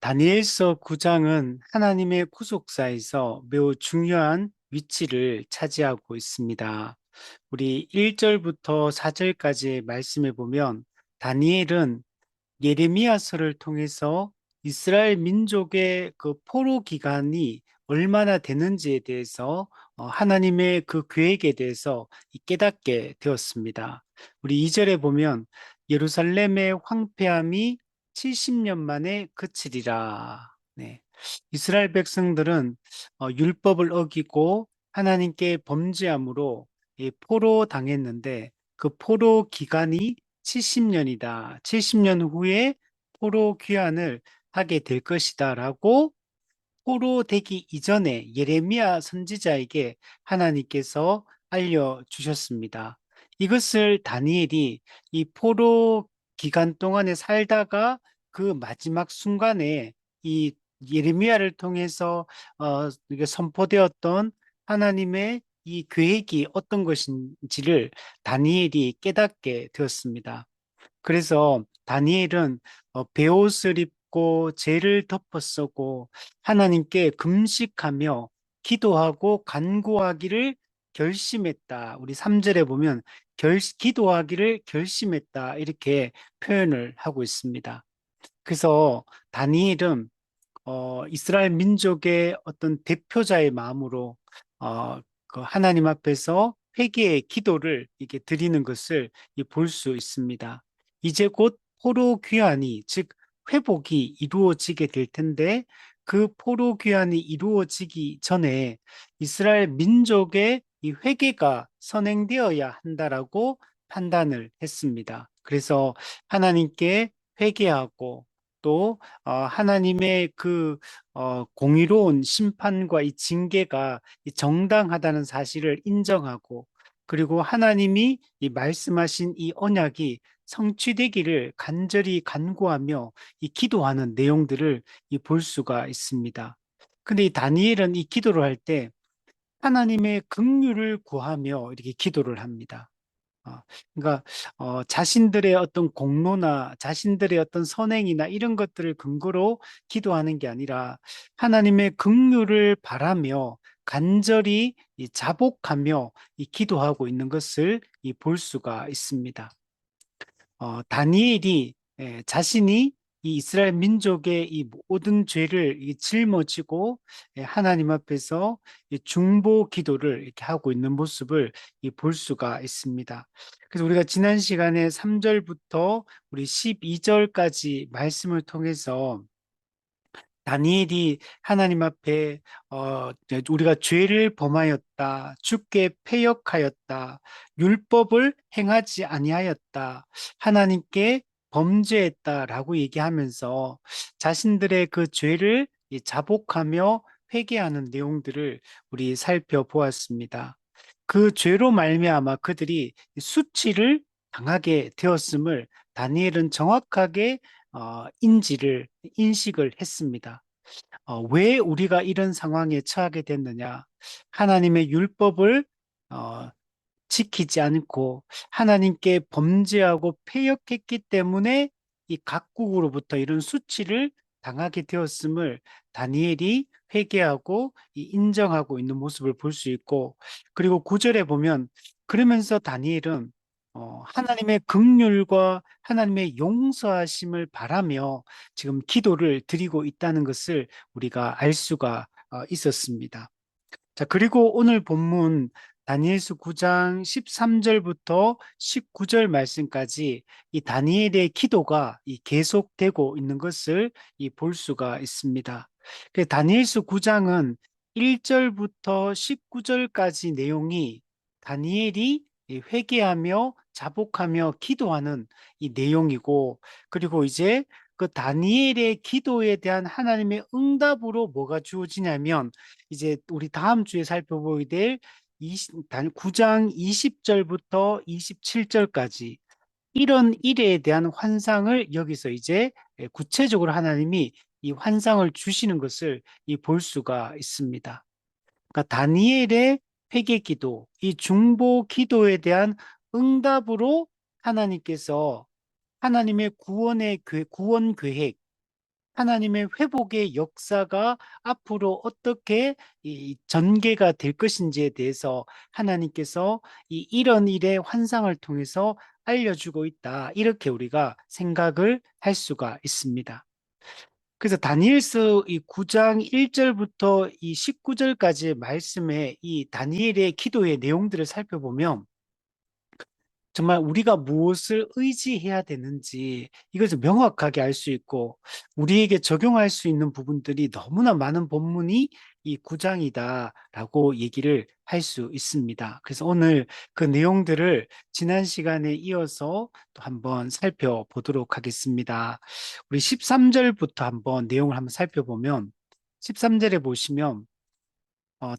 다니엘서 9장은 하나님의 구속사에서 매우 중요한 위치를 차지하고 있습니다. 우리 1절부터 4절까지의 말씀에 보면 다니엘은 예레미야서를 통해서 이스라엘 민족의 그 포로 기간이 얼마나 되는지에 대해서 하나님의 그 계획에 대해서 깨닫게 되었습니다. 우리 2절에 보면 예루살렘의 황폐함이 70년 만에 그치리라. 네. 이스라엘 백성들은 율법을 어기고 하나님께 범죄함으로 포로 당했는데 그 포로 기간이 70년이다. 70년 후에 포로 귀환을 하게 될 것이다라고 포로 되기 이전에 예레미야 선지자에게 하나님께서 알려주셨습니다. 이것을 다니엘이 이 포로 기간 동안에 살다가 그 마지막 순간에 이 예레미야를 통해서 이게 선포되었던 하나님의 이 계획이 어떤 것인지를 다니엘이 깨닫게 되었습니다. 그래서 다니엘은 베옷을 입고 죄를 덮어 쓰고 하나님께 금식하며 기도하고 간구하기를 결심했다. 우리 3절에 보면 기도하기를 결심했다. 이렇게 표현을 하고 있습니다. 그래서 다니엘은 이스라엘 민족의 어떤 대표자의 마음으로 그 하나님 앞에서 회개의 기도를 이렇게 드리는 것을 볼 수 있습니다. 이제 곧 포로 귀환이 즉 회복이 이루어지게 될 텐데 그 포로 귀환이 이루어지기 전에 이스라엘 민족의 이 회개가 선행되어야 한다라고 판단을 했습니다. 그래서 하나님께 회개하고 또 하나님의 그 공의로운 심판과 이 징계가 이 정당하다는 사실을 인정하고 그리고 하나님이 이 말씀하신 이 언약이 성취되기를 간절히 간구하며 이 기도하는 내용들을 볼 수가 있습니다. 근데 이 다니엘은 이 기도를 할 때 하나님의 긍휼을 구하며 이렇게 기도를 합니다. 어, 그러니까 자신들의 어떤 공로나 자신들의 어떤 선행이나 이런 것들을 근거로 기도하는 게 아니라 하나님의 긍휼을 바라며 간절히 이 자복하며 이 기도하고 있는 것을 볼 수가 있습니다. 다니엘이 자신이 이 이스라엘 민족의 이 모든 죄를 짊어지고 하나님 앞에서 이 중보 기도를 이렇게 하고 있는 모습을 볼 수가 있습니다. 그래서 우리가 지난 시간에 3절부터 우리 12절까지 말씀을 통해서 다니엘이 하나님 앞에 우리가 죄를 범하였다, 주께 패역하였다, 율법을 행하지 아니하였다, 하나님께 범죄했다라고 얘기하면서 자신들의 그 죄를 자복하며 회개하는 내용들을 우리 살펴보았습니다. 그 죄로 말미암아 그들이 수치를 당하게 되었음을 다니엘은 정확하게 인식을 했습니다. 왜 우리가 이런 상황에 처하게 됐느냐? 하나님의 율법을 어, 지키지 않고 하나님께 범죄하고 패역했기 때문에 이 각국으로부터 이런 수치를 당하게 되었음을 다니엘이 회개하고 인정하고 있는 모습을 볼 수 있고 그리고 9절에 보면 그러면서 다니엘은 하나님의 긍휼과 하나님의 용서하심을 바라며 지금 기도를 드리고 있다는 것을 우리가 알 수가 있었습니다. 자, 그리고 오늘 본문 다니엘서 9장 13절부터 19절 말씀까지 이 다니엘의 기도가 계속되고 있는 것을 볼 수가 있습니다. 다니엘서 9장은 1절부터 19절까지 내용이 다니엘이 회개하며 자복하며 기도하는 이 내용이고 그리고 이제 그 다니엘의 기도에 대한 하나님의 응답으로 뭐가 주어지냐면 이제 우리 다음 주에 살펴보게 될 9장 20절부터 27절까지 이런 일에 대한 환상을 여기서 이제 구체적으로 하나님이 이 환상을 주시는 것을 볼 수가 있습니다. 그러니까 다니엘의 회개 기도, 이 중보 기도에 대한 응답으로 하나님께서 하나님의 구원 계획, 하나님의 회복의 역사가 앞으로 어떻게 이 전개가 될 것인지에 대해서 하나님께서 이런 일의 환상을 통해서 알려주고 있다. 이렇게 우리가 생각을 할 수가 있습니다. 그래서 다니엘서 이 9장 1절부터 이 19절까지의 말씀에 이 다니엘의 기도의 내용들을 살펴보면 정말 우리가 무엇을 의지해야 되는지 이것을 명확하게 알 수 있고 우리에게 적용할 수 있는 부분들이 너무나 많은 본문이 이 구장이다라고 얘기를 할 수 있습니다. 그래서 오늘 그 내용들을 지난 시간에 이어서 또 한번 살펴보도록 하겠습니다. 우리 13절부터 한번 내용을 한번 살펴보면 13절에 보시면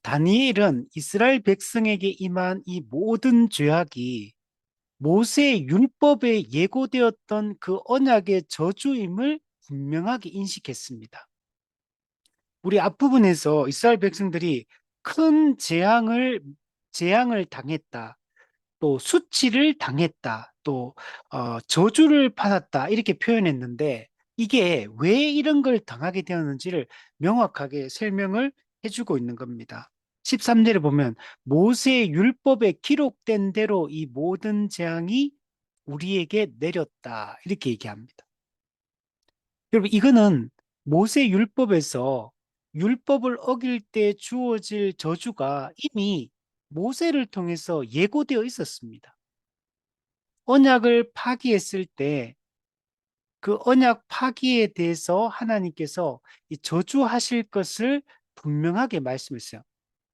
다니엘은 이스라엘 백성에게 임한 이 모든 죄악이 모세의 율법에 예고되었던 그 언약의 저주임을 분명하게 인식했습니다. 우리 앞부분에서 이스라엘 백성들이 큰 재앙을 당했다. 또 수치를 당했다. 또 저주를 받았다. 이렇게 표현했는데 이게 왜 이런 걸 당하게 되었는지를 명확하게 설명을 해주고 있는 겁니다. 13절에 보면 모세의 율법에 기록된 대로 이 모든 재앙이 우리에게 내렸다. 이렇게 얘기합니다. 여러분, 이거는 모세 율법에서 율법을 어길 때 주어질 저주가 이미 모세를 통해서 예고되어 있었습니다. 언약을 파기했을 때 그 언약 파기에 대해서 하나님께서 이 저주하실 것을 분명하게 말씀했어요.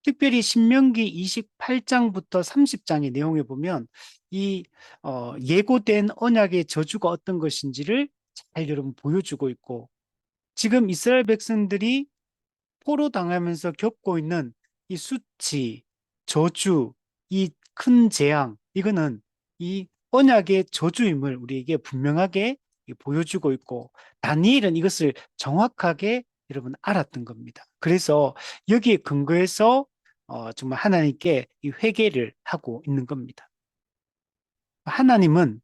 특별히 신명기 28장부터 30장의 내용에 보면 이 예고된 언약의 저주가 어떤 것인지를 잘 여러분 보여주고 있고 지금 이스라엘 백성들이 포로 당하면서 겪고 있는 이 수치, 저주, 이 큰 재앙, 이거는 이 언약의 저주임을 우리에게 분명하게 보여주고 있고, 다니엘은 이것을 정확하게 여러분 알았던 겁니다. 그래서 여기에 근거해서 정말 하나님께 이 회개를 하고 있는 겁니다. 하나님은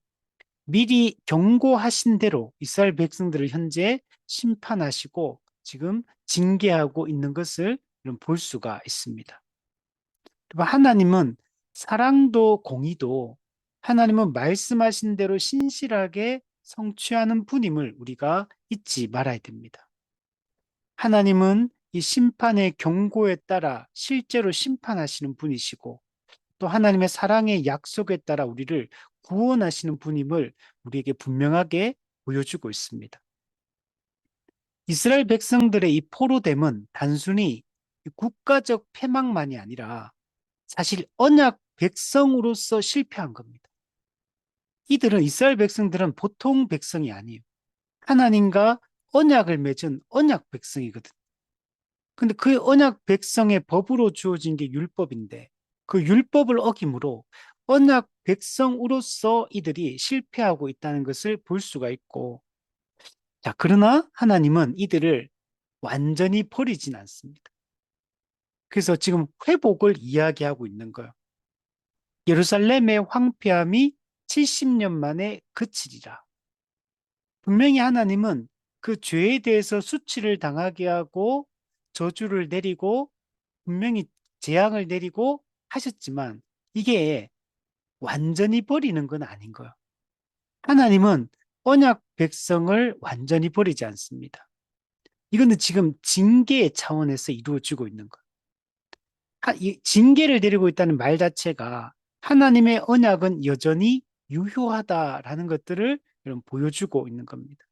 미리 경고하신 대로 이스라엘 백성들을 현재 심판하시고 지금 징계하고 있는 것을 볼 수가 있습니다. 하나님은 사랑도 공의도 하나님은 말씀하신 대로 신실하게 성취하는 분임을 우리가 잊지 말아야 됩니다. 하나님은 이 심판의 경고에 따라 실제로 심판하시는 분이시고 또 하나님의 사랑의 약속에 따라 우리를 구원하시는 분임을 우리에게 분명하게 보여주고 있습니다. 이스라엘 백성들의 이 포로됨은 단순히 국가적 패망만이 아니라 사실 언약 백성으로서 실패한 겁니다. 이스라엘 백성들은 보통 백성이 아니에요. 하나님과 언약을 맺은 언약 백성이거든. 근데 그 언약 백성의 법으로 주어진 게 율법인데 그 율법을 어김으로 언약 백성으로서 이들이 실패하고 있다는 것을 볼 수가 있고 자, 그러나 하나님은 이들을 완전히 버리진 않습니다. 그래서 지금 회복을 이야기하고 있는 거예요. 예루살렘의 황폐함이 70년 만에 그치리라. 분명히 하나님은 그 죄에 대해서 수치를 당하게 하고 저주를 내리고 분명히 재앙을 내리고 하셨지만 이게 완전히 버리는 건 아닌 거예요. 하나님은 언약 백성을 완전히 버리지 않습니다. 이거는 지금 징계의 차원에서 이루어지고 있는 거예요. 이 징계를 내리고 있다는 말 자체가 하나님의 언약은 여전히 유효하다라는 것들을 여러분 보여주고 있는 겁니다.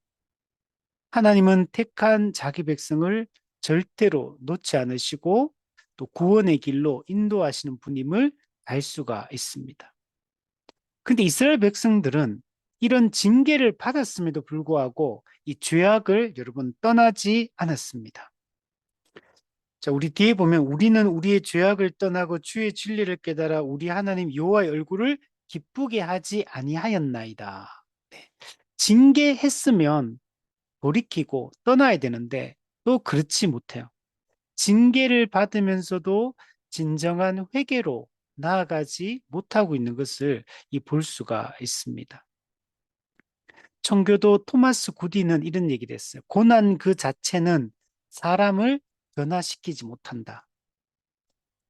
하나님은 택한 자기 백성을 절대로 놓지 않으시고 또 구원의 길로 인도하시는 분임을 알 수가 있습니다. 근데 이스라엘 백성들은 이런 징계를 받았음에도 불구하고 이 죄악을 여러분 떠나지 않았습니다. 자, 우리 뒤에 보면 우리는 우리의 죄악을 떠나고 주의 진리를 깨달아 우리 하나님 여호와의 얼굴을 기쁘게 하지 아니하였나이다. 네. 징계했으면 돌이키고 떠나야 되는데 또 그렇지 못해요. 징계를 받으면서도 진정한 회개로 나아가지 못하고 있는 것을 볼 수가 있습니다. 청교도 토마스 구디는 이런 얘기를 했어요. 고난 그 자체는 사람을 변화시키지 못한다.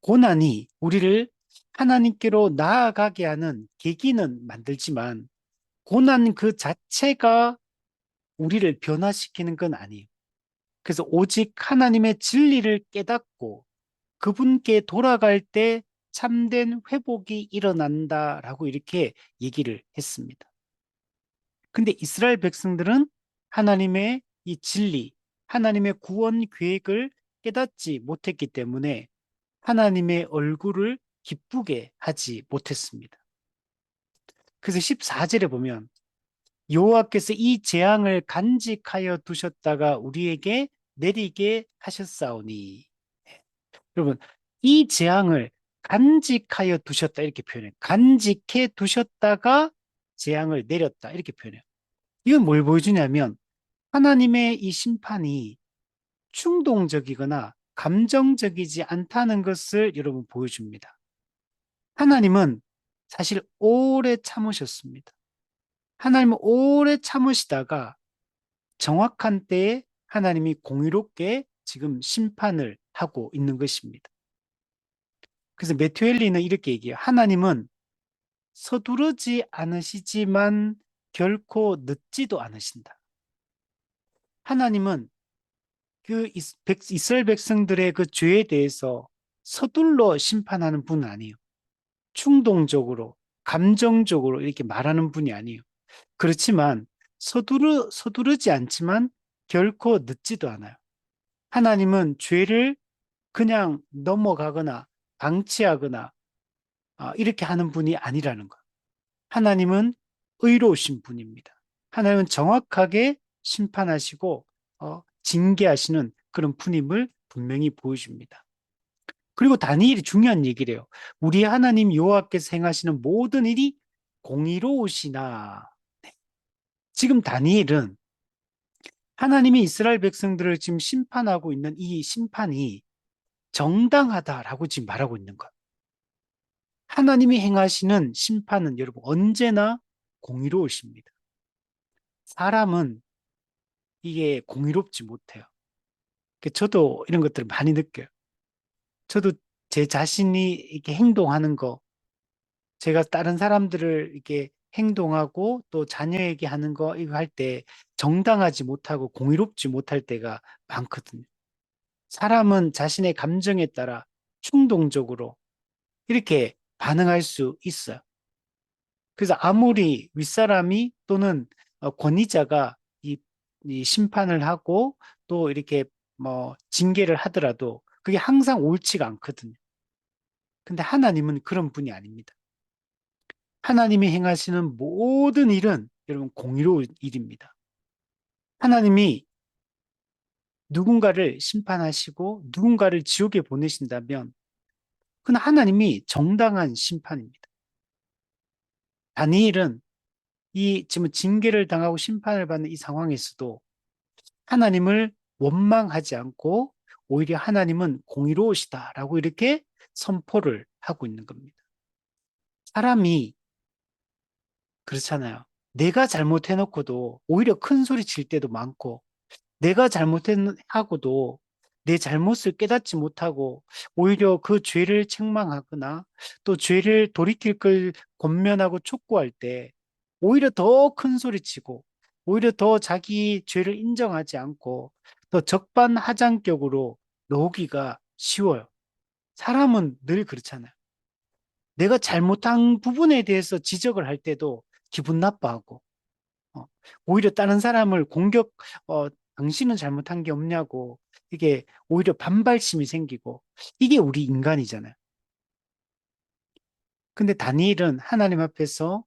고난이 우리를 하나님께로 나아가게 하는 계기는 만들지만 고난 그 자체가 우리를 변화시키는 건 아니에요. 그래서 오직 하나님의 진리를 깨닫고 그분께 돌아갈 때 참된 회복이 일어난다라고 이렇게 얘기를 했습니다. 근데 이스라엘 백성들은 하나님의 이 진리, 하나님의 구원 계획을 깨닫지 못했기 때문에 하나님의 얼굴을 기쁘게 하지 못했습니다. 그래서 14절에 보면 여호와께서 이 재앙을 간직하여 두셨다가 우리에게 내리게 하셨사오니. 여러분, 이 재앙을 간직하여 두셨다 이렇게 표현해요. 간직해 두셨다가 재앙을 내렸다 이렇게 표현해요. 이건 뭘 보여주냐면 하나님의 이 심판이 충동적이거나 감정적이지 않다는 것을 여러분 보여줍니다. 하나님은 사실 오래 참으셨습니다. 하나님은 오래 참으시다가 정확한 때에 하나님이 공의롭게 지금 심판을 하고 있는 것입니다. 그래서 메투엘리는 이렇게 얘기해요. 하나님은 서두르지 않으시지만 결코 늦지도 않으신다. 하나님은 그 이스라엘 백성들의 그 죄에 대해서 서둘러 심판하는 분은 아니에요. 충동적으로, 감정적으로 이렇게 말하는 분이 아니에요. 그렇지만 서두르지 않지만 결코 늦지도 않아요. 하나님은 죄를 그냥 넘어가거나 방치하거나 이렇게 하는 분이 아니라는 것. 하나님은 의로우신 분입니다. 하나님은 정확하게 심판하시고 징계하시는 그런 분임을 분명히 보여줍니다. 그리고 다니엘이 중요한 얘기를 해요. 우리 하나님 여호와께서 행하시는 모든 일이 공의로우시나. 네. 지금 다니엘은 하나님이 이스라엘 백성들을 지금 심판하고 있는 이 심판이 정당하다라고 지금 말하고 있는 것. 하나님이 행하시는 심판은 여러분 언제나 공의로우십니다. 사람은 이게 공의롭지 못해요. 저도 이런 것들을 많이 느껴요. 저도 제 자신이 이렇게 행동하는 거, 제가 다른 사람들을 이렇게 행동하고 또 자녀에게 하는 거 이거 할 때 정당하지 못하고 공의롭지 못할 때가 많거든요. 사람은 자신의 감정에 따라 충동적으로 이렇게 반응할 수 있어요. 그래서 아무리 윗사람이 또는 권위자가 이 심판을 하고 또 이렇게 뭐 징계를 하더라도 그게 항상 옳지가 않거든요. 근데 하나님은 그런 분이 아닙니다. 하나님이 행하시는 모든 일은 여러분 공의로운 일입니다. 하나님이 누군가를 심판하시고 누군가를 지옥에 보내신다면 그건 하나님이 정당한 심판입니다. 다니엘은 이 지금 징계를 당하고 심판을 받는 이 상황에서도 하나님을 원망하지 않고 오히려 하나님은 공의로우시다라고 이렇게 선포를 하고 있는 겁니다. 사람이 그렇잖아요. 내가 잘못해놓고도 오히려 큰 소리 칠 때도 많고 내가 잘못하고도 내 잘못을 깨닫지 못하고 오히려 그 죄를 책망하거나 또 죄를 돌이킬 걸 권면하고 촉구할 때 오히려 더 큰 소리 치고 오히려 더 자기 죄를 인정하지 않고 더 적반하장격으로 나오기가 쉬워요. 사람은 늘 그렇잖아요. 내가 잘못한 부분에 대해서 지적을 할 때도 기분 나빠하고 어, 오히려 다른 사람을 당신은 잘못한 게 없냐고 이게 오히려 반발심이 생기고 이게 우리 인간이잖아요. 근데 다니엘은 하나님 앞에서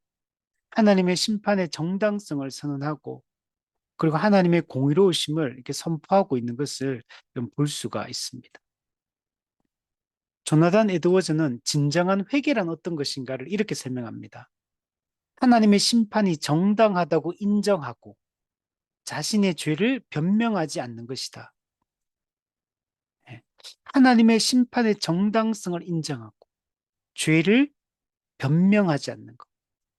하나님의 심판의 정당성을 선언하고 그리고 하나님의 공의로우심을 이렇게 선포하고 있는 것을 좀 볼 수가 있습니다. 조나단 에드워즈는 진정한 회개란 어떤 것인가를 이렇게 설명합니다. 하나님의 심판이 정당하다고 인정하고 자신의 죄를 변명하지 않는 것이다. 예. 하나님의 심판의 정당성을 인정하고 죄를 변명하지 않는 것.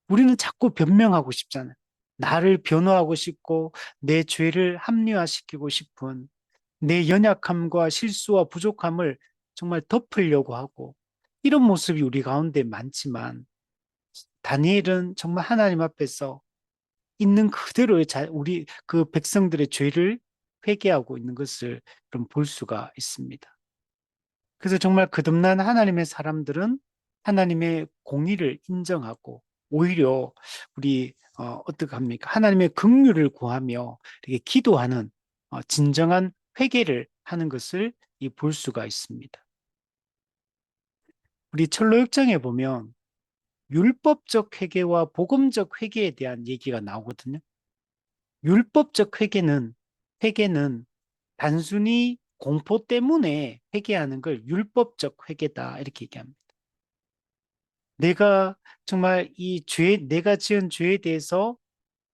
우리는 자꾸 변명하고 싶잖아요. 나를 변호하고 싶고 내 죄를 합리화시키고 싶은 내 연약함과 실수와 부족함을 정말 덮으려고 하고 이런 모습이 우리 가운데 많지만 다니엘은 정말 하나님 앞에서 있는 그대로의 우리 그 백성들의 죄를 회개하고 있는 것을 좀 볼 수가 있습니다. 그래서 정말 거듭난 하나님의 사람들은 하나님의 공의를 인정하고 오히려 우리 어떻게 합니까? 하나님의 긍휼을 구하며 이렇게 기도하는 진정한 회개를 하는 것을 볼 수가 있습니다. 우리 철로역정에 보면 율법적 회개와 복음적 회개에 대한 얘기가 나오거든요. 율법적 회개는 단순히 공포 때문에 회개하는 걸 율법적 회개다 이렇게 얘기합니다. 내가 정말 내가 지은 죄에 대해서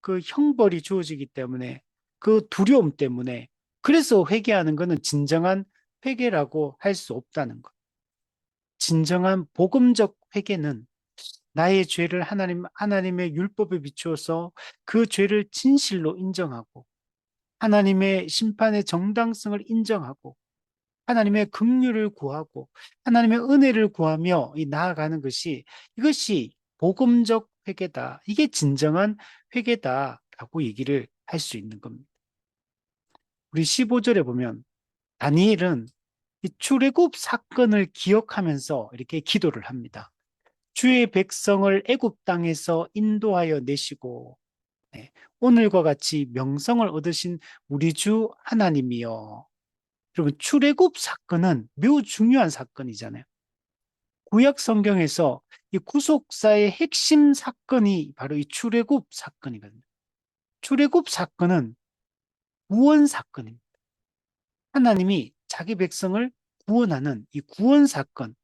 그 형벌이 주어지기 때문에 그 두려움 때문에 그래서 회개하는 것은 진정한 회개라고 할 수 없다는 것. 진정한 복음적 회개는 나의 죄를 하나님의 율법에 비추어서 그 죄를 진실로 인정하고 하나님의 심판의 정당성을 인정하고 하나님의 긍휼을 구하고 하나님의 은혜를 구하며 나아가는 이것이 복음적 회개다. 이게 진정한 회개다라고 얘기를 할 수 있는 겁니다. 우리 15절에 보면 다니엘은 이 출애굽 사건을 기억하면서 이렇게 기도를 합니다. 주의 백성을 애굽 땅에서 인도하여 내시고 네, 오늘과 같이 명성을 얻으신 우리 주 하나님이여. 여러분 출애굽 사건은 매우 중요한 사건이잖아요. 구약 성경에서 이 구속사의 핵심 사건이 바로 이 출애굽 사건이거든요. 출애굽 사건은 구원 사건입니다. 하나님이 자기 백성을 구원하는 이 구원 사건,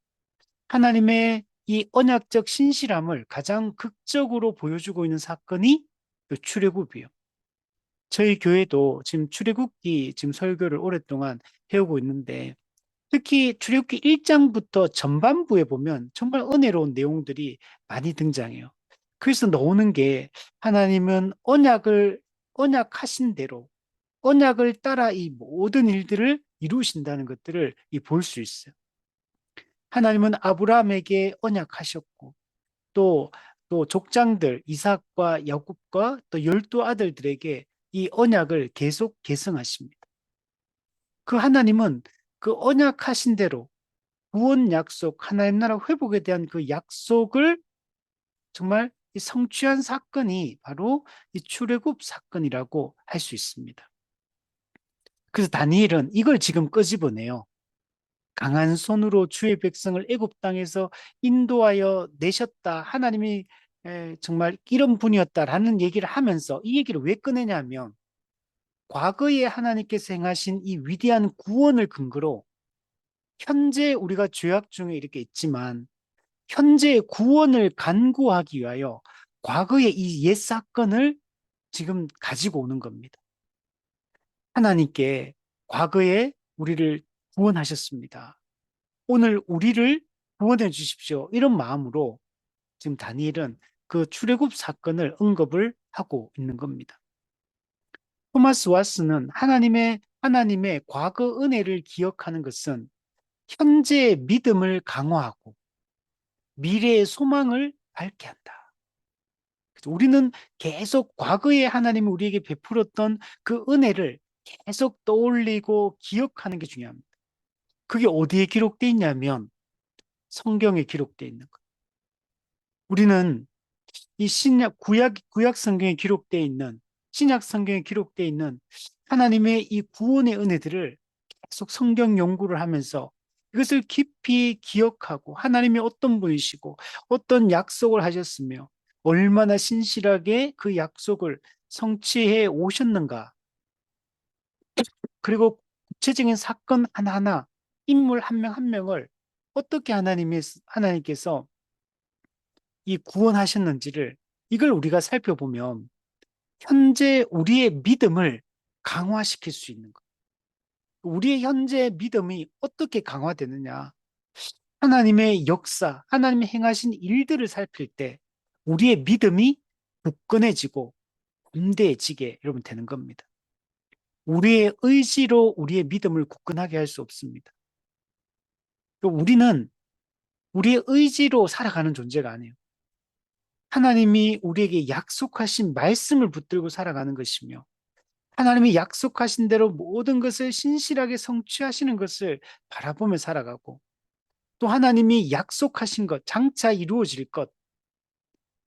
하나님의 이 언약적 신실함을 가장 극적으로 보여주고 있는 사건이 출애굽이에요. 저희 교회도 지금 출애굽기 지금 설교를 오랫동안 해오고 있는데 특히 출애굽기 1장부터 전반부에 보면 정말 은혜로운 내용들이 많이 등장해요. 그래서 나오는 게 하나님은 언약하신 대로 언약을 따라 이 모든 일들을 이루신다는 것들을 볼 수 있어요. 하나님은 아브라함에게 언약하셨고 또, 또 족장들 이삭과 야곱과 또 12 아들들에게 이 언약을 계속 계승하십니다. 그 하나님은 그 언약하신 대로 구원 약속, 하나님 나라 회복에 대한 그 약속을 정말 이 성취한 사건이 바로 이 출애굽 사건이라고 할 수 있습니다. 그래서 다니엘은 이걸 지금 끄집어내요. 강한 손으로 주의 백성을 애굽 땅에서 인도하여 내셨다. 하나님이 정말 이런 분이었다라는 얘기를 하면서 이 얘기를 왜 꺼내냐면 과거에 하나님께서 행하신 이 위대한 구원을 근거로 현재 우리가 죄악 중에 이렇게 있지만 현재의 구원을 간구하기 위하여 과거의 이 옛 사건을 지금 가지고 오는 겁니다. 하나님께 과거에 우리를 구원하셨습니다. 오늘 우리를 구원해 주십시오. 이런 마음으로 지금 다니엘은 그 출애굽 사건을 언급을 하고 있는 겁니다. 토마스 와스는 하나님의 과거 은혜를 기억하는 것은 현재의 믿음을 강화하고 미래의 소망을 밝게 한다. 우리는 계속 과거에 하나님이 우리에게 베풀었던 그 은혜를 계속 떠올리고 기억하는 게 중요합니다. 그게 어디에 기록되어 있냐면 성경에 기록되어 있는 거예요. 우리는 이 구약 성경에 기록되어 있는, 신약 성경에 기록되어 있는 하나님의 이 구원의 은혜들을 계속 성경 연구를 하면서 이것을 깊이 기억하고 하나님이 어떤 분이시고 어떤 약속을 하셨으며 얼마나 신실하게 그 약속을 성취해 오셨는가. 그리고 구체적인 사건 하나하나, 인물 한 명 한 명을 어떻게 하나님께서 이 구원하셨는지를 이걸 우리가 살펴보면 현재 우리의 믿음을 강화시킬 수 있는 것. 우리의 현재 믿음이 어떻게 강화되느냐. 하나님의 역사, 하나님의 행하신 일들을 살필 때 우리의 믿음이 굳건해지고 담대해지게 여러분 되는 겁니다. 우리의 의지로 우리의 믿음을 굳건하게 할 수 없습니다. 우리는 우리의 의지로 살아가는 존재가 아니에요. 하나님이 우리에게 약속하신 말씀을 붙들고 살아가는 것이며 하나님이 약속하신 대로 모든 것을 신실하게 성취하시는 것을 바라보며 살아가고 또 하나님이 약속하신 것, 장차 이루어질 것,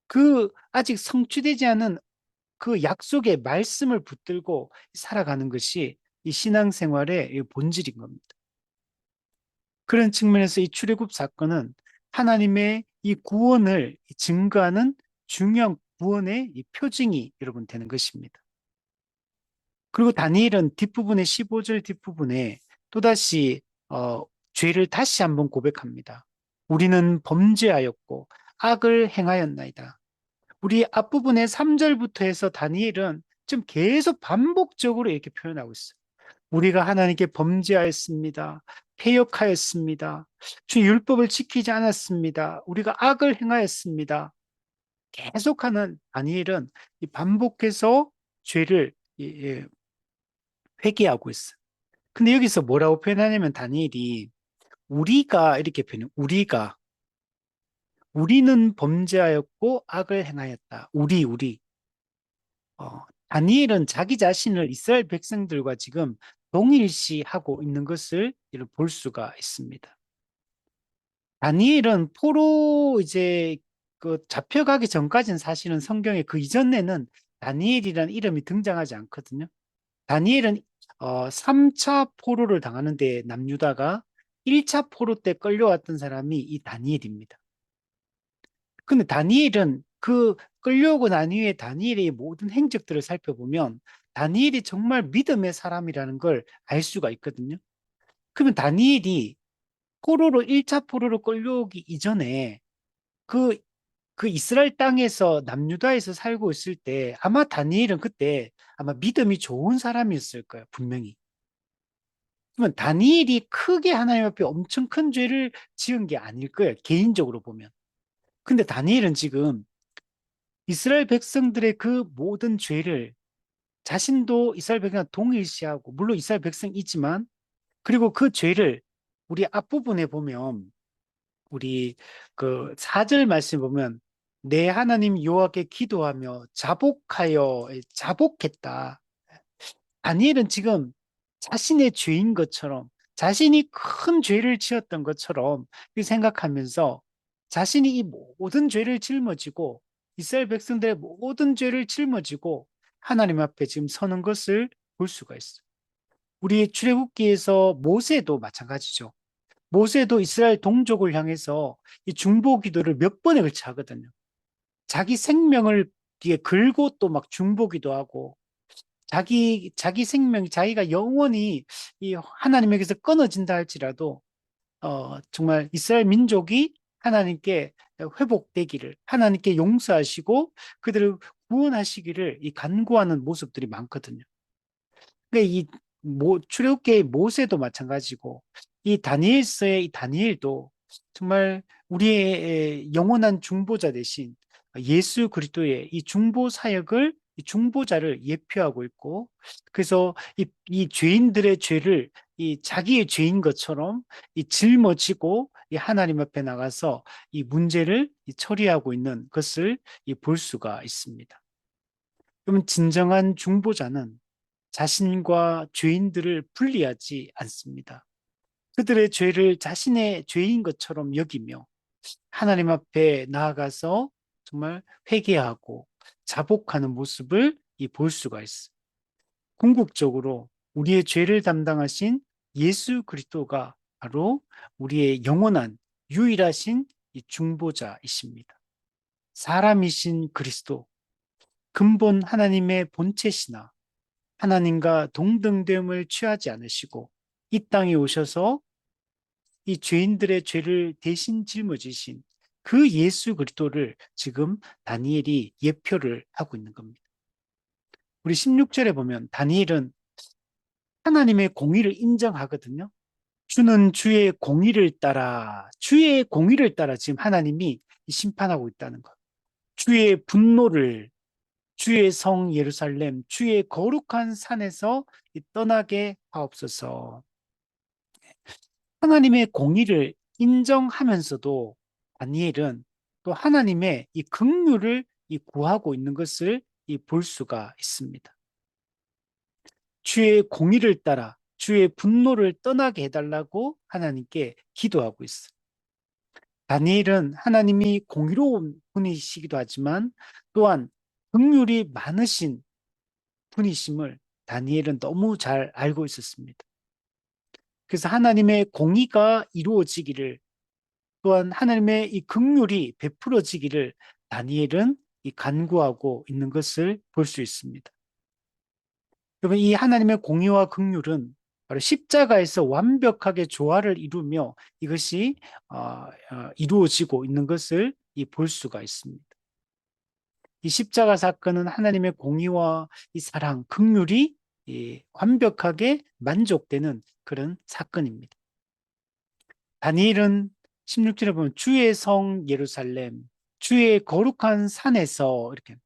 그 아직 성취되지 않은 그 약속의 말씀을 붙들고 살아가는 것이 이 신앙생활의 본질인 겁니다. 그런 측면에서 이 출애굽 사건은 하나님의 이 구원을 증거하는 중요한 구원의 이 표징이 여러분 되는 것입니다. 그리고 다니엘은 뒷부분에 15절 뒷부분에 또다시 죄를 다시 한번 고백합니다. 우리는 범죄하였고 악을 행하였나이다. 우리 앞부분에 3절부터 해서 다니엘은 좀 계속 반복적으로 이렇게 표현하고 있어요. 우리가 하나님께 범죄하였습니다. 패역하였습니다. 주 율법을 지키지 않았습니다. 우리가 악을 행하였습니다. 계속하는 다니엘은 이 반복해서 죄를 회개하고 있어요. 근데 여기서 뭐라고 표현하냐면 다니엘이 우리가 이렇게 표현해요. 우리는 범죄하였고 악을 행하였다. 우리. 다니엘은 자기 자신을 이스라엘 백성들과 지금 동일시하고 있는 것을 볼 수가 있습니다. 다니엘은 포로 이제 그 잡혀가기 전까지는 사실은 성경에 그 이전에는 다니엘이라는 이름이 등장하지 않거든요. 다니엘은 3차 포로를 당하는데 남유다가 1차 포로 때 끌려왔던 사람이 이 다니엘입니다. 근데 다니엘은 그 끌려오고 난 이후에 다니엘의 모든 행적들을 살펴보면 다니엘이 정말 믿음의 사람이라는 걸 알 수가 있거든요. 그러면 다니엘이 포로로 1차 포로로 끌려오기 이전에 그, 그 이스라엘 땅에서 남유다에서 살고 있을 때 아마 다니엘은 그때 아마 믿음이 좋은 사람이었을 거예요, 분명히. 그러면 다니엘이 크게 하나님 앞에 엄청 큰 죄를 지은 게 아닐 거예요, 개인적으로 보면. 근데 다니엘은 지금 이스라엘 백성들의 그 모든 죄를 자신도 이스라엘 백성과 동일시하고, 물론 이스라엘 백성이지만, 그리고 그 죄를 우리 앞부분에 보면, 우리 그 4절 말씀 보면, 내 하나님 여호와께 기도하며 자복했다. 다니엘은 지금 자신의 죄인 것처럼, 자신이 큰 죄를 지었던 것처럼 생각하면서 자신이 이 모든 죄를 짊어지고 이스라엘 백성들의 모든 죄를 짊어지고 하나님 앞에 지금 서는 것을 볼 수가 있어요. 우리 출애굽기에서 모세도 마찬가지죠. 모세도 이스라엘 동족을 향해서 이 중보 기도를 몇 번에 걸쳐 하거든요. 자기 생명을 뒤에 걸고 또 막 중보기도 하고 자기 생명, 자기가 영원히 이 하나님에게서 끊어진다 할지라도, 정말 이스라엘 민족이 하나님께 회복되기를, 하나님께 용서하시고 그들을 구원하시기를 이 간구하는 모습들이 많거든요. 그러니까 이 출애굽기의 모세도 마찬가지고, 이 다니엘서의 이 다니엘도 정말 우리의 영원한 중보자 대신 예수 그리스도의 이 중보 사역을 이 중보자를 예표하고 있고, 그래서 이 죄인들의 죄를 이 자기의 죄인 것처럼 이 짊어지고 이 하나님 앞에 나가서 이 문제를 이 처리하고 있는 것을 볼 수가 있습니다. 그러면 진정한 중보자는 자신과 죄인들을 분리하지 않습니다. 그들의 죄를 자신의 죄인 것처럼 여기며 하나님 앞에 나아가서 정말 회개하고 자복하는 모습을 볼 수가 있어요. 궁극적으로 우리의 죄를 담당하신 예수 그리스도가 바로 우리의 영원한 유일하신 이 중보자이십니다. 사람이신 그리스도, 근본 하나님의 본체시나 하나님과 동등됨을 취하지 않으시고 이 땅에 오셔서 이 죄인들의 죄를 대신 짊어지신 그 예수 그리스도를 지금 다니엘이 예표를 하고 있는 겁니다. 우리 16절에 보면 다니엘은 하나님의 공의를 인정하거든요. 주는 주의 공의를 따라 지금 하나님이 심판하고 있다는 것. 주의 분노를 주의 성 예루살렘, 주의 거룩한 산에서 떠나게 하옵소서. 하나님의 공의를 인정하면서도 다니엘은 또 하나님의 이 긍휼을 구하고 있는 것을 볼 수가 있습니다. 주의 공의를 따라 주의 분노를 떠나게 해달라고 하나님께 기도하고 있어요. 다니엘은 하나님이 공의로운 분이시기도 하지만 또한 긍휼이 많으신 분이심을 다니엘은 너무 잘 알고 있었습니다. 그래서 하나님의 공의가 이루어지기를, 또한 하나님의 이 긍휼이 베풀어지기를 다니엘은 간구하고 있는 것을 볼 수 있습니다. 여러분, 이 하나님의 공의와 긍휼은 바로 십자가에서 완벽하게 조화를 이루며 이것이 이루어지고 있는 것을 볼 수가 있습니다. 이 십자가 사건은 하나님의 공의와 이 사랑, 긍휼이 완벽하게 만족되는 그런 사건입니다. 다니엘은 16절에 보면 주의 성 예루살렘, 주의 거룩한 산에서 이렇게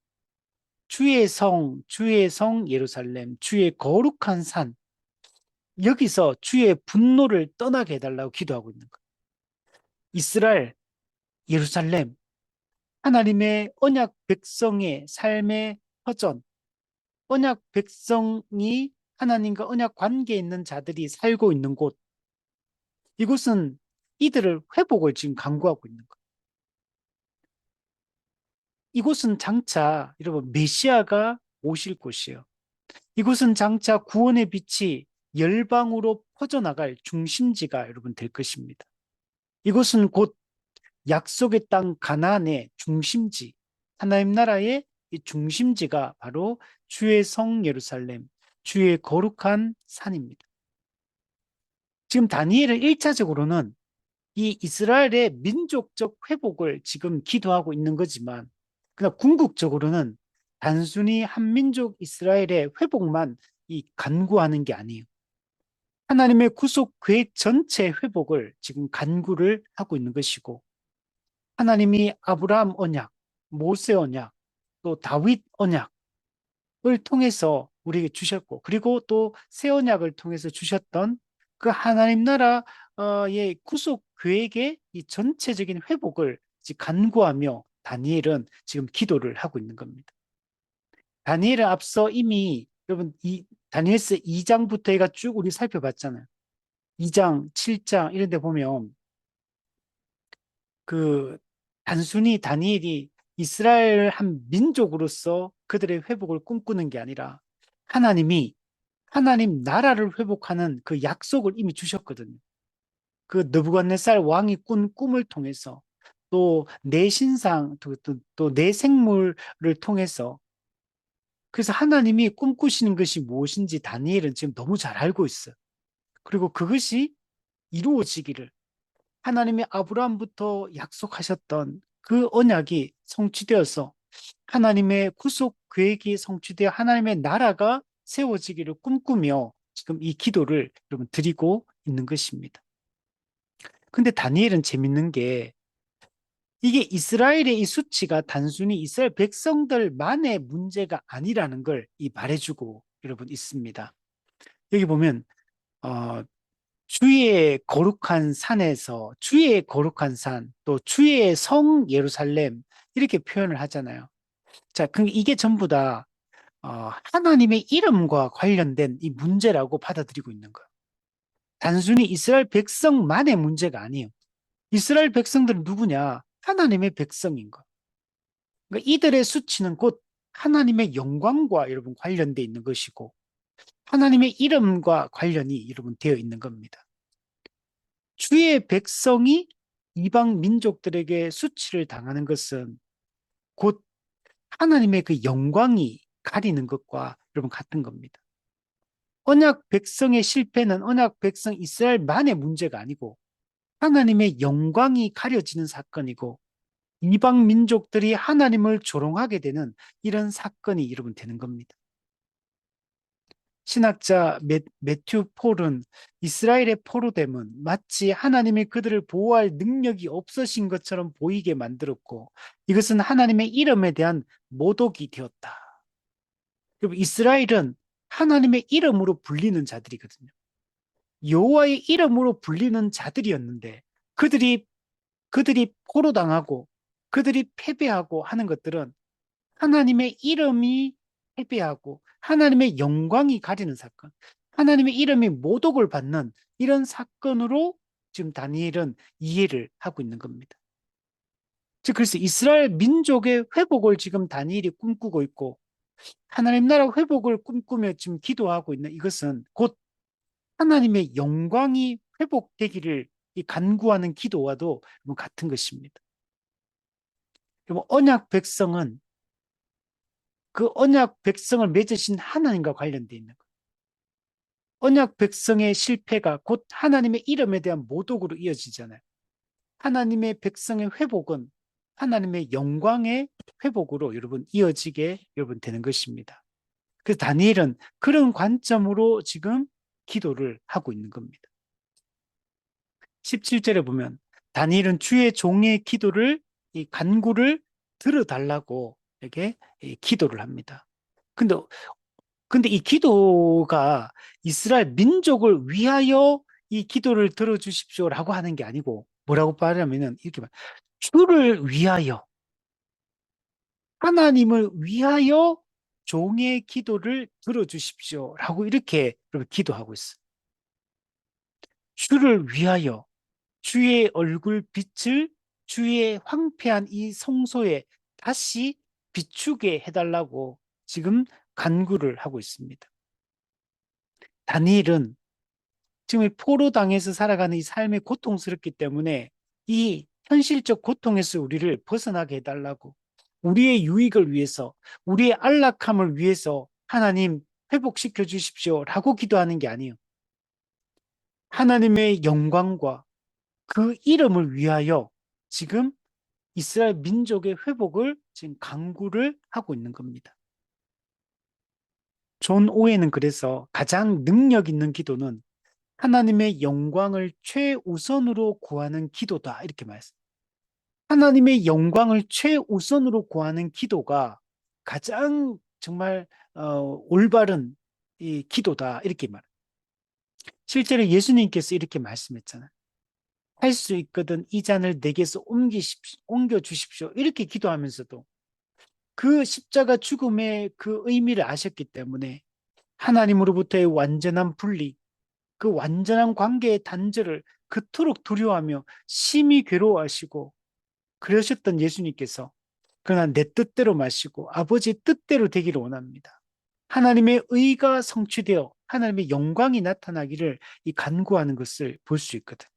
주의 성 예루살렘, 주의 거룩한 산, 여기서 주의 분노를 떠나게 해달라고 기도하고 있는 거예요. 이스라엘, 예루살렘, 하나님의 언약 백성의 삶의 터전, 언약 백성이 하나님과 언약 관계에 있는 자들이 살고 있는 곳, 이곳은 이들을 회복을 지금 강구하고 있는 거예요. 이곳은 장차 여러분 메시아가 오실 곳이에요. 이곳은 장차 구원의 빛이 열방으로 퍼져나갈 중심지가 여러분 될 것입니다. 이곳은 곧 약속의 땅 가나안의 중심지, 하나님 나라의 이 중심지가 바로 주의 성 예루살렘, 주의 거룩한 산입니다. 지금 다니엘은 1차적으로는 이 이스라엘의 민족적 회복을 지금 기도하고 있는 거지만, 그러나 궁극적으로는 단순히 한민족 이스라엘의 회복만 간구하는 게 아니에요. 하나님의 구속 계획 전체 회복을 지금 간구를 하고 있는 것이고, 하나님이 아브라함 언약, 모세 언약, 또 다윗 언약을 통해서 우리에게 주셨고, 그리고 또 새 언약을 통해서 주셨던 그 하나님 나라의 구속 계획의 이 전체적인 회복을 간구하며 다니엘은 지금 기도를 하고 있는 겁니다. 다니엘은 앞서 이미 여러분 이 다니엘서 2장부터 해가 쭉 우리 살펴봤잖아요. 2장, 7장 이런 데 보면 그 단순히 다니엘이 이스라엘 한 민족으로서 그들의 회복을 꿈꾸는 게 아니라 하나님이 하나님 나라를 회복하는 그 약속을 이미 주셨거든요. 그 느부갓네살 왕이 꾼 꿈을 통해서 또 내 신상 또 내 생물을 통해서, 그래서 하나님이 꿈꾸시는 것이 무엇인지 다니엘은 지금 너무 잘 알고 있어요. 그리고 그것이 이루어지기를 하나님이 아브라함부터 약속하셨던 그 언약이 성취되어서 하나님의 구속 계획이 성취되어 하나님의 나라가 세워지기를 꿈꾸며 지금 이 기도를 여러분 드리고 있는 것입니다. 근데 다니엘은 재밌는 게 이게 이스라엘의 이 수치가 단순히 이스라엘 백성들만의 문제가 아니라는 걸 말해주고 여러분 있습니다. 여기 보면 주의 거룩한 산에서 주의 거룩한 산, 또 주의 성 예루살렘 이렇게 표현을 하잖아요. 자, 이게 전부 다 하나님의 이름과 관련된 이 문제라고 받아들이고 있는 거예요. 단순히 이스라엘 백성만의 문제가 아니에요. 이스라엘 백성들은 누구냐? 하나님의 백성인 거. 그러니까 이들의 수치는 곧 하나님의 영광과 여러분 관련되어 있는 것이고 하나님의 이름과 관련이 여러분 되어 있는 겁니다. 주의 백성이 이방 민족들에게 수치를 당하는 것은 곧 하나님의 그 영광이 가리는 것과 여러분 같은 겁니다. 언약 백성의 실패는 언약 백성 이스라엘만의 문제가 아니고 하나님의 영광이 가려지는 사건이고 이방 민족들이 하나님을 조롱하게 되는 이런 사건이 여러분 되는 겁니다. 신학자 매튜 폴은 이스라엘의 포로됨은 마치 하나님이 그들을 보호할 능력이 없으신 것처럼 보이게 만들었고 이것은 하나님의 이름에 대한 모독이 되었다. 여러분, 이스라엘은 하나님의 이름으로 불리는 자들이거든요. 여호와의 이름으로 불리는 자들이었는데 그들이 포로당하고 그들이 패배하고 하는 것들은 하나님의 이름이 패배하고 하나님의 영광이 가리는 사건, 하나님의 이름이 모독을 받는 이런 사건으로 지금 다니엘은 이해를 하고 있는 겁니다. 즉, 그래서 이스라엘 민족의 회복을 지금 다니엘이 꿈꾸고 있고 하나님 나라 회복을 꿈꾸며 지금 기도하고 있는 이것은 곧 하나님의 영광이 회복되기를 간구하는 기도와도 같은 것입니다. 언약 백성은 그 언약 백성을 맺으신 하나님과 관련되어 있는 거예요. 언약 백성의 실패가 곧 하나님의 이름에 대한 모독으로 이어지잖아요. 하나님의 백성의 회복은 하나님의 영광의 회복으로 여러분 이어지게 여러분 되는 것입니다. 그래서 다니엘은 그런 관점으로 지금 기도를 하고 있는 겁니다. 17절에 보면 다니엘은 주의 종의 기도를 이 간구를 들어달라고 이렇게 기도를 합니다. 근데 이 기도가 이스라엘 민족을 위하여 이 기도를 들어주십시오라고 하는 게 아니고 뭐라고 말하면은 이렇게 말 주를 위하여 하나님을 위하여 종의 기도를 들어주십시오라고 이렇게 기도하고 있어요. 주를 위하여 주의 얼굴 빛을 주의 황폐한 이 성소에 다시 비추게 해달라고 지금 간구를 하고 있습니다. 다니엘은 지금 포로당에서 살아가는 이 삶이 고통스럽기 때문에 이 현실적 고통에서 우리를 벗어나게 해달라고 우리의 유익을 위해서 우리의 안락함을 위해서 하나님 회복시켜 주십시오라고 기도하는 게 아니에요. 하나님의 영광과 그 이름을 위하여 지금 이스라엘 민족의 회복을 지금 강구를 하고 있는 겁니다. 존 오웬은 그래서 가장 능력 있는 기도는 하나님의 영광을 최우선으로 구하는 기도다 이렇게 말했습니다. 하나님의 영광을 최우선으로 구하는 기도가 가장 정말 올바른 이 기도다 이렇게 말합니다. 실제로 예수님께서 이렇게 말씀했잖아요. 할 수 있거든 이 잔을 내게서 옮겨 주십시오. 이렇게 기도하면서도 그 십자가 죽음의 그 의미를 아셨기 때문에 하나님으로부터의 완전한 분리, 그 완전한 관계의 단절을 그토록 두려워하며 심히 괴로워하시고 그러셨던 예수님께서 그러나 내 뜻대로 마시고 아버지의 뜻대로 되기를 원합니다. 하나님의 의가 성취되어 하나님의 영광이 나타나기를 이 간구하는 것을 볼 수 있거든.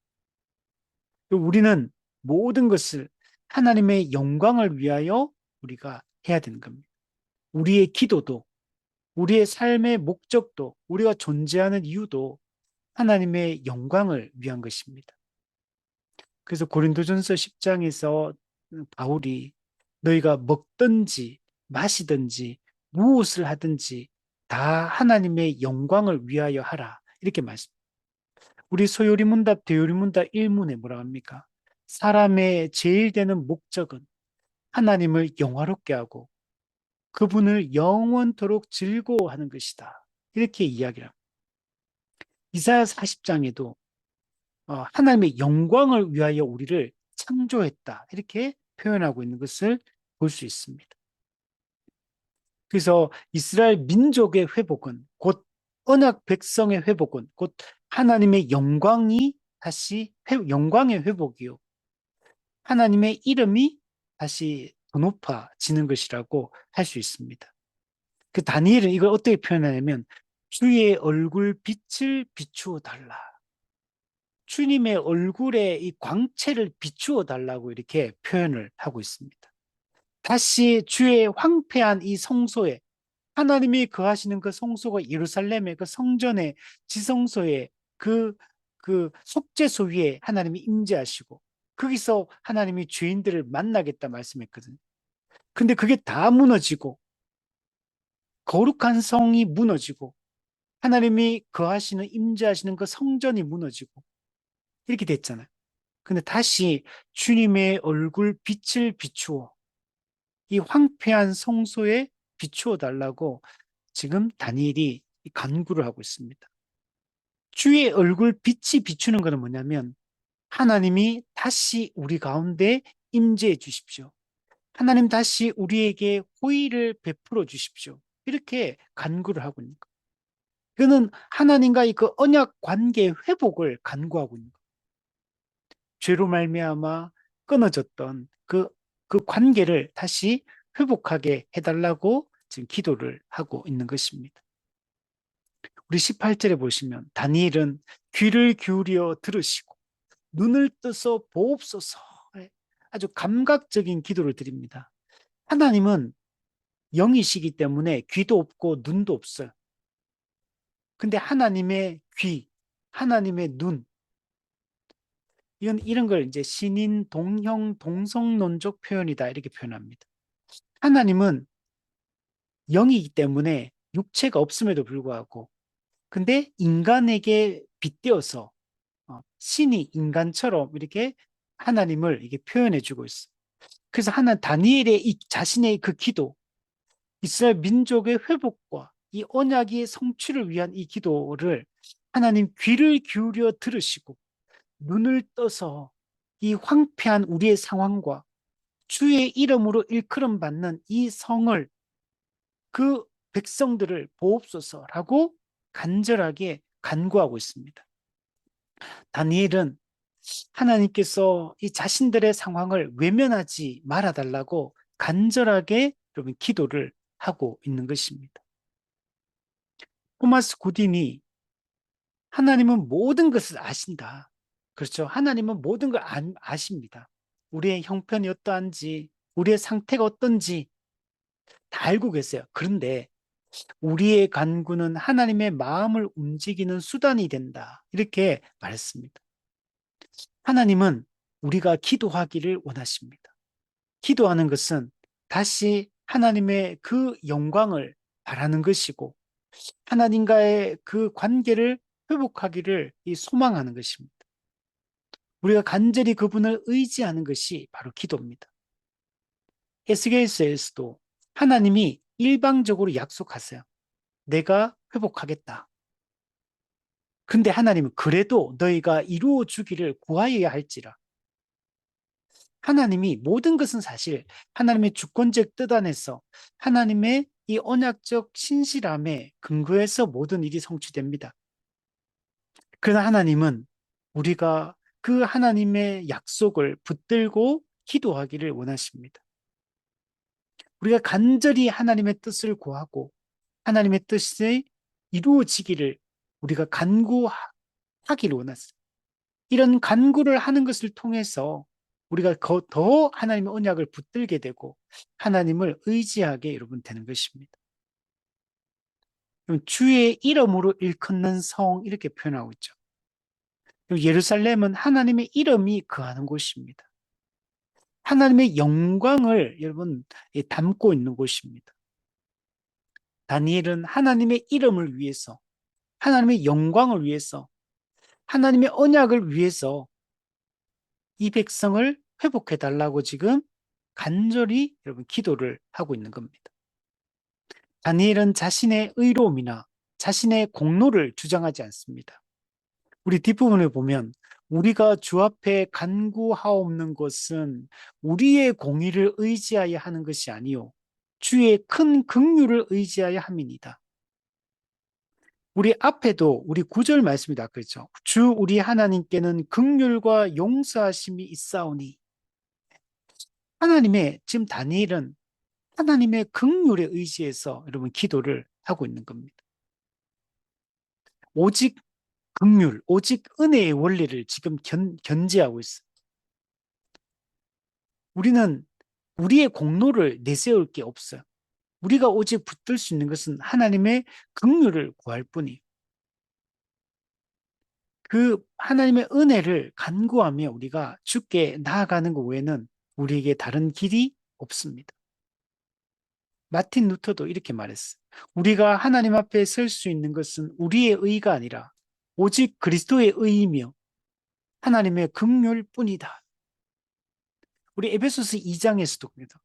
우리는 모든 것을 하나님의 영광을 위하여 우리가 해야 되는 겁니다. 우리의 기도도, 우리의 삶의 목적도, 우리가 존재하는 이유도 하나님의 영광을 위한 것입니다. 그래서 고린도전서 10장에서 바울이 너희가 먹든지 마시든지 무엇을 하든지 다 하나님의 영광을 위하여 하라. 이렇게 말씀. 우리 소요리 문답, 대요리 문답 1문에 뭐라 합니까? 사람의 제일 되는 목적은 하나님을 영화롭게 하고 그분을 영원토록 즐거워하는 것이다. 이렇게 이야기를 합니다. 이사야 40장에도 하나님의 영광을 위하여 우리를 창조했다. 이렇게 표현하고 있는 것을 볼 수 있습니다. 그래서 이스라엘 민족의 회복은 곧 언약 백성의 회복은 곧 하나님의 영광이 다시 영광의 회복이요. 하나님의 이름이 다시 더 높아지는 것이라고 할 수 있습니다. 그 다니엘은 이걸 어떻게 표현하냐면 주의 얼굴 빛을 비추어 달라. 주님의 얼굴에 이 광채를 비추어 달라고 이렇게 표현을 하고 있습니다. 다시 주의 황폐한 이 성소에 하나님이 거하시는 그 성소가 예루살렘의 그 성전의 지성소에 그 속죄소 위에 하나님이 임재하시고 거기서 하나님이 죄인들을 만나겠다 말씀했거든요. 근데 그게 다 무너지고 거룩한 성이 무너지고 하나님이 거하시는 임재하시는 그 성전이 무너지고 이렇게 됐잖아요. 근데 다시 주님의 얼굴 빛을 비추어 이 황폐한 성소에 비추어 달라고 지금 다니엘이 간구를 하고 있습니다. 주의 얼굴 빛이 비추는 것은 뭐냐면 하나님이 다시 우리 가운데 임재해 주십시오. 하나님 다시 우리에게 호의를 베풀어 주십시오. 이렇게 간구를 하고 있는 거예요. 그는 하나님과의 그 언약 관계 회복을 간구하고 있는 거예요. 죄로 말미암아 끊어졌던 그 관계를 다시 회복하게 해달라고 지금 기도를 하고 있는 것입니다. 우리 18절에 보시면 다니엘은 귀를 기울여 들으시고 눈을 떠서 보옵소서 아주 감각적인 기도를 드립니다. 하나님은 영이시기 때문에 귀도 없고 눈도 없어요. 근데 하나님의 귀, 하나님의 눈, 이런 걸 이제 신인 동형 동성론적 표현이다 이렇게 표현합니다. 하나님은 영이기 때문에 육체가 없음에도 불구하고 근데 인간에게 빗대어서 신이 인간처럼 이렇게 하나님을 이게 표현해 주고 있어요. 그래서 다니엘의 이 자신의 그 기도, 이스라엘 민족의 회복과 이 언약의 성취를 위한 이 기도를 하나님 귀를 기울여 들으시고 눈을 떠서 이 황폐한 우리의 상황과 주의 이름으로 일컬음 받는 이 성을 그 백성들을 보옵소서라고 간절하게 간구하고 있습니다. 다니엘은 하나님께서 이 자신들의 상황을 외면하지 말아달라고 간절하게 여러분 기도를 하고 있는 것입니다. 토마스 구딘이 하나님은 모든 것을 아신다. 그렇죠. 하나님은 모든 걸 아십니다. 우리의 형편이 어떠한지, 우리의 상태가 어떤지 다 알고 계세요. 그런데 우리의 간구는 하나님의 마음을 움직이는 수단이 된다. 이렇게 말했습니다. 하나님은 우리가 기도하기를 원하십니다. 기도하는 것은 다시 하나님의 그 영광을 바라는 것이고 하나님과의 그 관계를 회복하기를 소망하는 것입니다. 우리가 간절히 그분을 의지하는 것이 바로 기도입니다. 에스겔서에서도 하나님이 일방적으로 약속하세요. 내가 회복하겠다. 근데 하나님은 그래도 너희가 이루어 주기를 구하여야 할지라. 하나님이 모든 것은 사실 하나님의 주권적 뜻 안에서 하나님의 이 언약적 신실함에 근거해서 모든 일이 성취됩니다. 그러나 하나님은 우리가 그 하나님의 약속을 붙들고 기도하기를 원하십니다. 우리가 간절히 하나님의 뜻을 구하고 하나님의 뜻이 이루어지기를 우리가 간구하기를 원하세요. 이런 간구를 하는 것을 통해서 우리가 더 하나님의 언약을 붙들게 되고 하나님을 의지하게 여러분 되는 것입니다. 주의 이름으로 일컫는 성 이렇게 표현하고 있죠. 예루살렘은 하나님의 이름이 거하는 곳입니다. 하나님의 영광을 여러분 담고 있는 곳입니다. 다니엘은 하나님의 이름을 위해서 하나님의 영광을 위해서 하나님의 언약을 위해서 이 백성을 회복해 달라고 지금 간절히 여러분 기도를 하고 있는 겁니다. 다니엘은 자신의 의로움이나 자신의 공로를 주장하지 않습니다. 우리 뒷부분을 보면 우리가 주 앞에 간구하옵는 것은 우리의 공의를 의지하여 하는 것이 아니요 주의 큰 긍휼을 의지하여 함이니다. 우리 앞에도 우리 9절 말씀이다 그랬죠. 주 우리 하나님께는 긍휼과 용서하심이 있사오니 하나님의 지금 다니엘은 하나님의 긍휼에 의지해서 여러분 기도를 하고 있는 겁니다. 오직 긍휼, 오직 은혜의 원리를 지금 견지하고 있어요. 우리는 우리의 공로를 내세울 게 없어요. 우리가 오직 붙들 수 있는 것은 하나님의 긍휼을 구할 뿐이에요. 그 하나님의 은혜를 간구하며 우리가 주께 나아가는 것 외에는 우리에게 다른 길이 없습니다. 마틴 루터도 이렇게 말했어요. 우리가 하나님 앞에 설 수 있는 것은 우리의 의가 아니라 오직 그리스도의 의이며 하나님의 긍휼 뿐이다. 우리 에베소서 2장에서도 그래도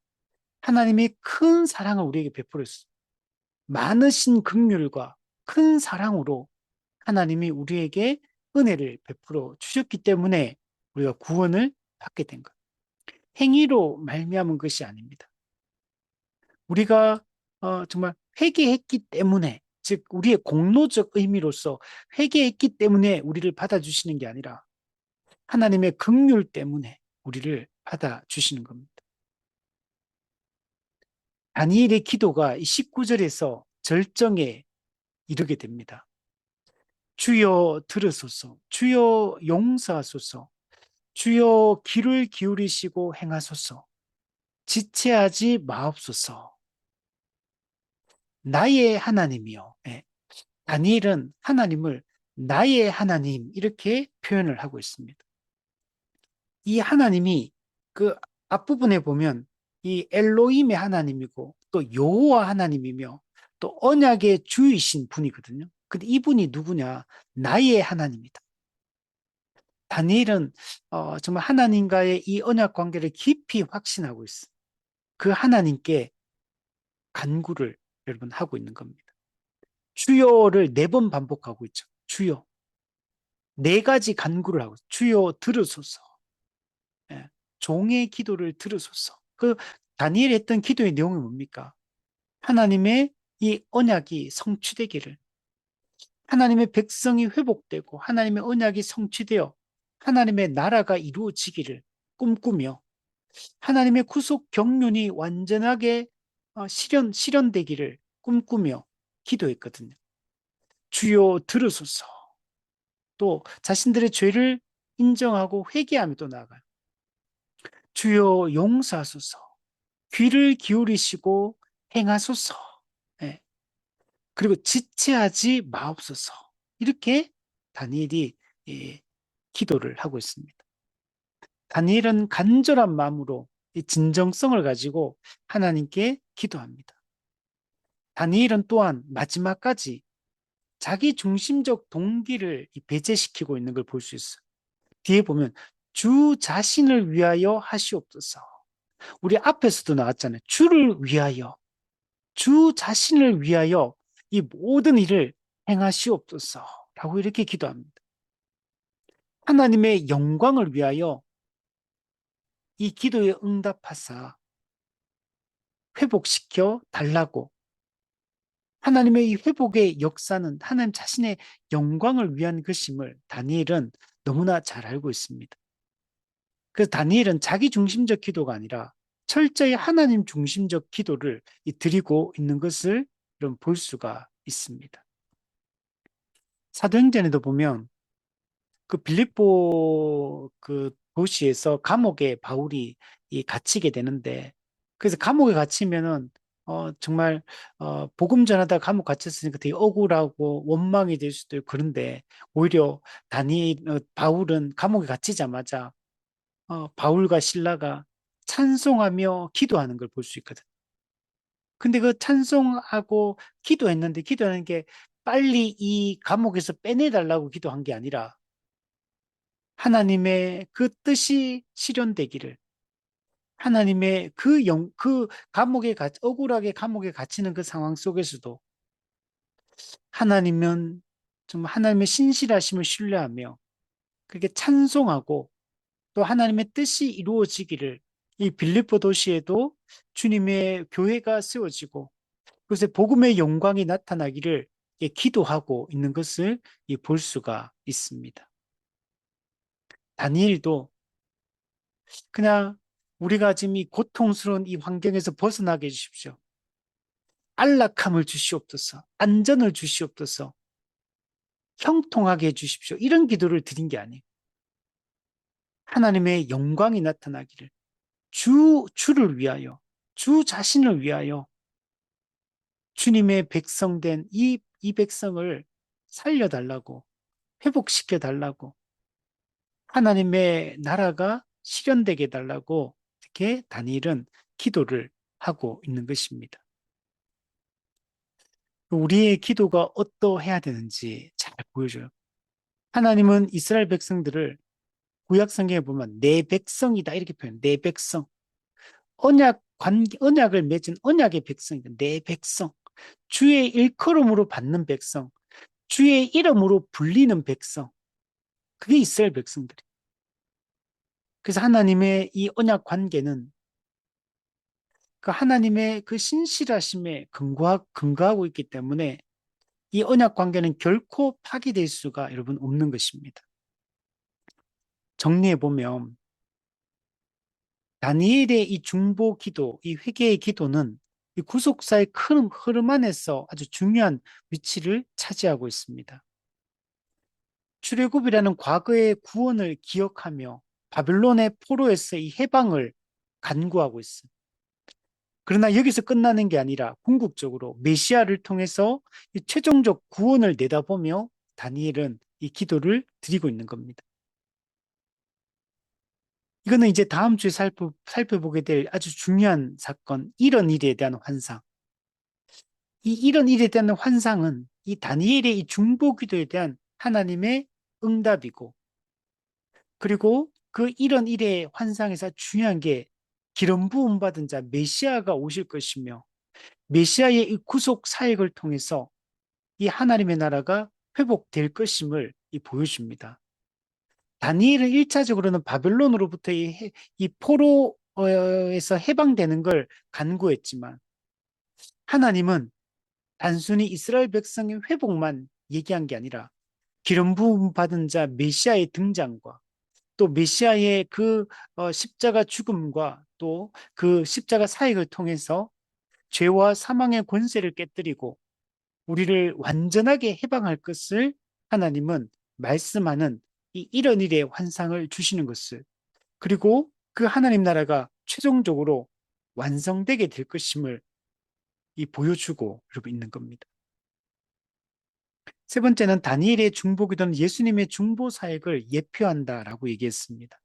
하나님이 큰 사랑을 우리에게 베풀었어요. 많으신 긍휼과 큰 사랑으로 하나님이 우리에게 은혜를 베풀어 주셨기 때문에 우리가 구원을 받게 된 것. 행위로 말미암은 것이 아닙니다. 우리가 정말 회개했기 때문에, 즉 우리의 공로적 의미로서 회개했기 때문에 우리를 받아주시는 게 아니라 하나님의 긍휼 때문에 우리를 받아주시는 겁니다. 다니엘의 기도가 19절에서 절정에 이르게 됩니다. 주여 들으소서, 주여 용서하소서, 주여 귀를 기울이시고 행하소서, 지체하지 마옵소서. 나의 하나님이요. 예, 다니엘은 하나님을 나의 하나님 이렇게 표현을 하고 있습니다. 이 하나님이 그 앞부분에 보면 이 엘로힘의 하나님이고 또 여호와 하나님이며 또 언약의 주이신 분이거든요. 근데 이분이 누구냐? 나의 하나님이다. 다니엘은 정말 하나님과의 이 언약 관계를 깊이 확신하고 있어요. 그 하나님께 간구를 여러분 하고 있는 겁니다. 주여를 4번 반복하고 있죠. 주여. 4가지 간구를 하고 있어요. 주여 들으소서. 예, 종의 기도를 들으소서. 그 다니엘이 했던 기도의 내용이 뭡니까? 하나님의 이 언약이 성취되기를, 하나님의 백성이 회복되고 하나님의 언약이 성취되어 하나님의 나라가 이루어지기를 꿈꾸며 하나님의 구속 경륜이 완전하게 실현되기를 꿈꾸며 기도했거든요. 주여 들으소서. 또 자신들의 죄를 인정하고 회개하며 또 나아가요. 주여 용서하소서. 귀를 기울이시고 행하소서. 예. 그리고 지체하지 마옵소서. 이렇게 다니엘이 기도를 하고 있습니다. 다니엘은 간절한 마음으로 이 진정성을 가지고 하나님께 기도합니다. 다니엘은 또한 마지막까지 자기 중심적 동기를 배제시키고 있는 걸 볼 수 있어요. 뒤에 보면 주 자신을 위하여 하시옵소서. 우리 앞에서도 나왔잖아요. 주를 위하여, 주 자신을 위하여 이 모든 일을 행하시옵소서 라고 이렇게 기도합니다. 하나님의 영광을 위하여 이 기도에 응답하사 회복시켜 달라고, 하나님의 이 회복의 역사는 하나님 자신의 영광을 위한 것임을 다니엘은 너무나 잘 알고 있습니다. 그래서 다니엘은 자기 중심적 기도가 아니라 철저히 하나님 중심적 기도를 드리고 있는 것을 볼 수가 있습니다. 사도행전에도 보면 그 빌립보 그 도시에서 감옥에 바울이 갇히게 되는데, 그래서 감옥에 갇히면은 정말 복음 전하다가 감옥 갇혔으니까 되게 억울하고 원망이 될 수도 있고, 그런데 오히려 바울은 감옥에 갇히자마자 바울과 실라가 찬송하며 기도하는 걸 볼 수 있거든. 근데 그 찬송하고 기도했는데 기도하는 게 빨리 이 감옥에서 빼내달라고 기도한 게 아니라 하나님의 그 뜻이 실현되기를, 하나님의 그 억울하게 감옥에 갇히는 그 상황 속에서도 하나님은 정말 하나님의 신실하심을 신뢰하며 그렇게 찬송하고 또 하나님의 뜻이 이루어지기를, 이 빌립보 도시에도 주님의 교회가 세워지고 그것에 복음의 영광이 나타나기를 기도하고 있는 것을 볼 수가 있습니다. 다니엘도 그냥 우리가 지금 이 고통스러운 이 환경에서 벗어나게 해주십시오. 안락함을 주시옵소서. 안전을 주시옵소서. 형통하게 해주십시오. 이런 기도를 드린 게 아니에요. 하나님의 영광이 나타나기를, 주를 위하여, 주 자신을 위하여 주님의 백성된 이 백성을 살려달라고, 회복시켜달라고, 하나님의 나라가 실현되게 해달라고 이렇게 다니엘은 기도를 하고 있는 것입니다. 우리의 기도가 어떠해야 되는지 잘 보여줘요. 하나님은 이스라엘 백성들을 구약 성경에 보면 내 백성이다 이렇게 표현. 내 백성. 언약을 맺은 언약의 백성이다. 내 백성. 주의 일컬음으로 받는 백성, 주의 이름으로 불리는 백성, 그게 이스라엘 백성들이. 그래서 하나님의 이 언약 관계는 그 하나님의 그 신실하심에 근거하고 있기 때문에 이 언약 관계는 결코 파기될 수가 여러분 없는 것입니다. 정리해 보면 다니엘의 이 중보 기도, 이 회개의 기도는 이 구속사의 큰 흐름 안에서 아주 중요한 위치를 차지하고 있습니다. 출애굽이라는 과거의 구원을 기억하며 바벨론의 포로에서 이 해방을 간구하고 있습니다. 그러나 여기서 끝나는 게 아니라 궁극적으로 메시아를 통해서 이 최종적 구원을 내다보며 다니엘은 이 기도를 드리고 있는 겁니다. 이거는 이제 다음 주에 살펴보게 될 아주 중요한 사건, 이런 일에 대한 환상. 이런 일에 대한 환상은 이 다니엘의 이 중보 기도에 대한 하나님의 응답이고, 그리고 그 이런 일의 환상에서 중요한 게 기름 부음 받은 자 메시아가 오실 것이며, 메시아의 이 구속 사역을 통해서 이 하나님의 나라가 회복될 것임을 보여줍니다. 다니엘은 1차적으로는 바벨론으로부터 이 포로에서 해방되는 걸 간구했지만, 하나님은 단순히 이스라엘 백성의 회복만 얘기한 게 아니라 기름 부음 받은 자 메시아의 등장과 또 메시아의 그 십자가 죽음과 또 그 십자가 사역을 통해서 죄와 사망의 권세를 깨뜨리고 우리를 완전하게 해방할 것을 하나님은 말씀하는 이런 일의 환상을 주시는 것을, 그리고 그 하나님 나라가 최종적으로 완성되게 될 것임을 보여주고 있는 겁니다. 세 번째는 다니엘의 중보기도는 예수님의 중보 사역을 예표한다라고 얘기했습니다.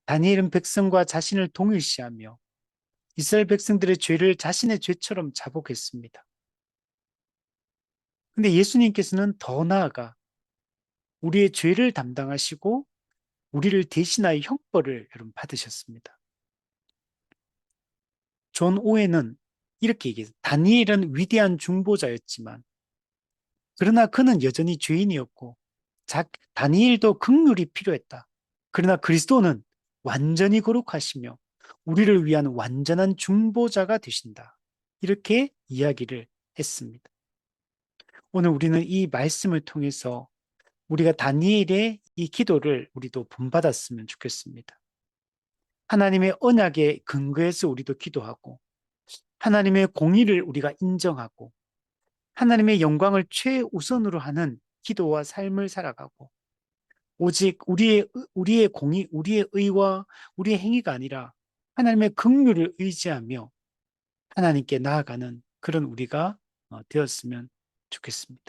다니엘은 백성과 자신을 동일시하며 이스라엘 백성들의 죄를 자신의 죄처럼 자복했습니다. 근데 예수님께서는 더 나아가 우리의 죄를 담당하시고 우리를 대신하여 형벌을 여러분 받으셨습니다. 존 오웬은 이렇게 얘기해요. 다니엘은 위대한 중보자였지만 그러나 그는 여전히 죄인이었고 다니엘도 긍휼이 필요했다. 그러나 그리스도는 완전히 거룩하시며 우리를 위한 완전한 중보자가 되신다. 이렇게 이야기를 했습니다. 오늘 우리는 이 말씀을 통해서 우리가 다니엘의 이 기도를 우리도 본받았으면 좋겠습니다. 하나님의 언약에 근거해서 우리도 기도하고 하나님의 공의를 우리가 인정하고 하나님의 영광을 최우선으로 하는 기도와 삶을 살아가고 오직 우리의 공의, 우리의 의와 우리의 행위가 아니라 하나님의 긍휼을 의지하며 하나님께 나아가는 그런 우리가 되었으면 좋겠습니다.